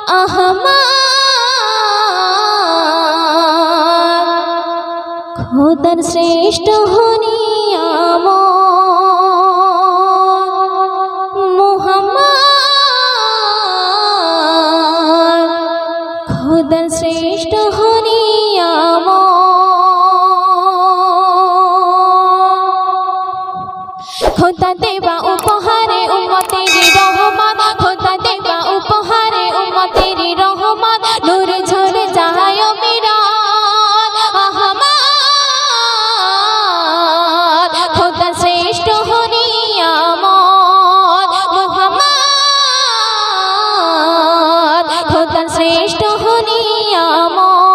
আহমদ খোদার শ্রেষ্ঠ নিয়ামত মুহাম্মদ খোদার শ্রেষ্ঠ নিয়ামত খোদা দেবা উপহারে উম্মতেরি রহমত খোদা দেবা উপহারে উম্মতেরি রহমত নূরে ঝরে যায় মিরাত আহমদ খোদা শ্রেষ্ঠ নিয়ামত মুহাম্মদ খোদা শ্রেষ্ঠ নিয়ামত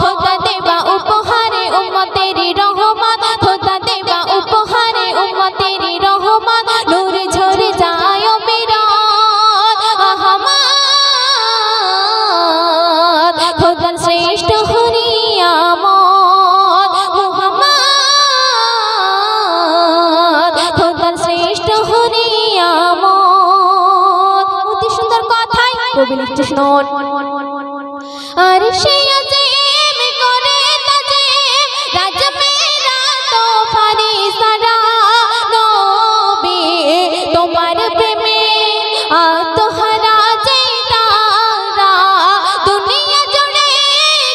খোদা দেবা উপহারে উম্মতেরি রহমত খোদা দেবা উপহারে উম্মতেরি রহমত নূরে ঝরে যায় মিরাত আহমদ খোদার শ্রেষ্ঠ নিয়ামত মুহাম্মদ খোদার শ্রেষ্ঠ নিয়ামত। অতি সুন্দর কথাই কবি লিখতে শুনুন। আর সে আজিম করে তাজিম রাজ মেরা তো ফারিস্তারা নবী তোমার প্রেমে আত্মহারা যে তারা দুনিয়া জুড়ে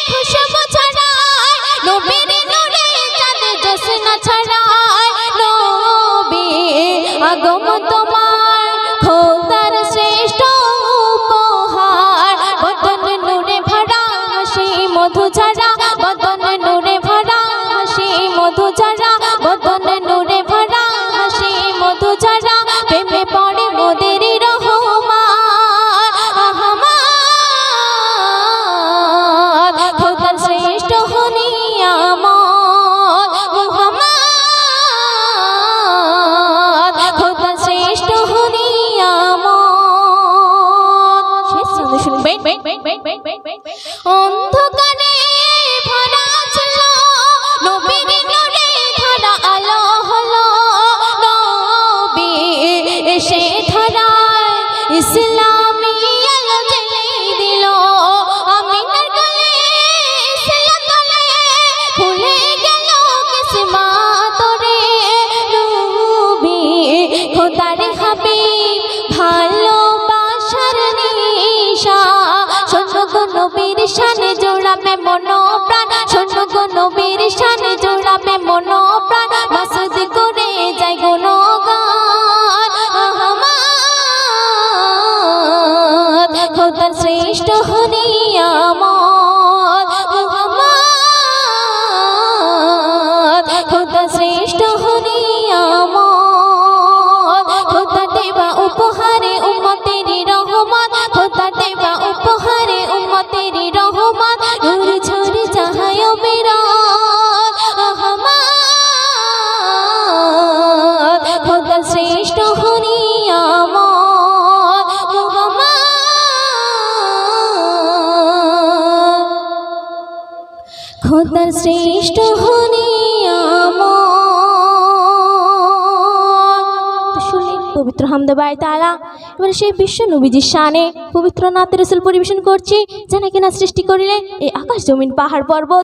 খুশবু ছড়ায় নবীর নূরে চাঁদ জোছনা ছড়ায় নবী আগমন তোমার খোদার শ্রেষ্ঠ উপহার বদন নূরে ভরা হাসি মধু ঝরা বদন নূরে ভরা হাসি মধু ঝরা বদন নূরে ভরা হাসি মধু ঝরা প্রেমে পড়ে মোদের রহমান আহমদ খোদার শ্রেষ্ঠ নিয়ামত মুহাম্মদ খোদার শ্রেষ্ঠ নিয়ামত। শেষ ছন্দ শুনবেন। অন্ধকারে ভরা ছিল নবীর নূরে ধরা আলো হলো নবী এসে ধরায় ইসলামী আলো জ্বালিয়ে দিল আমিনার গলে ইসলাম গলে খুলে গেল কিসমত রে নবী খোদার হাবিব ভালোবাসার নিশা শোনো গো নবীর শানে জোড়াবে মন প্রাণ শোনো গো নবীর শানে জোড়াবে মন প্রাণ মাসুদ করে যায় গুণগান আহমদ খোদার শ্রেষ্ঠ নিয়ামত মুহাম্মদ খোদার শ্রেষ্ঠ নিয়ামত খোদা দেবা উপহারে উম্মতেরি রহমত খোদা দেবা উপহারে উম্মতেরি রহমত নূর ঝরে যায় মিরাত আহমদ খোদার শ্রেষ্ঠ নিয়ামত মুহাম্মদ খোদার শ্রেষ্ঠ নিয়ামত। শুনলেন পবিত্র হামদে বাড়ি তাআলা। এবার সেই বিশ্ব নবীজির শানে পবিত্র নাতে রাসূল পরিবেশন করছি, যেন কিনা সৃষ্টি করিলেন এই আকাশ জমিন পাহাড় পর্বত।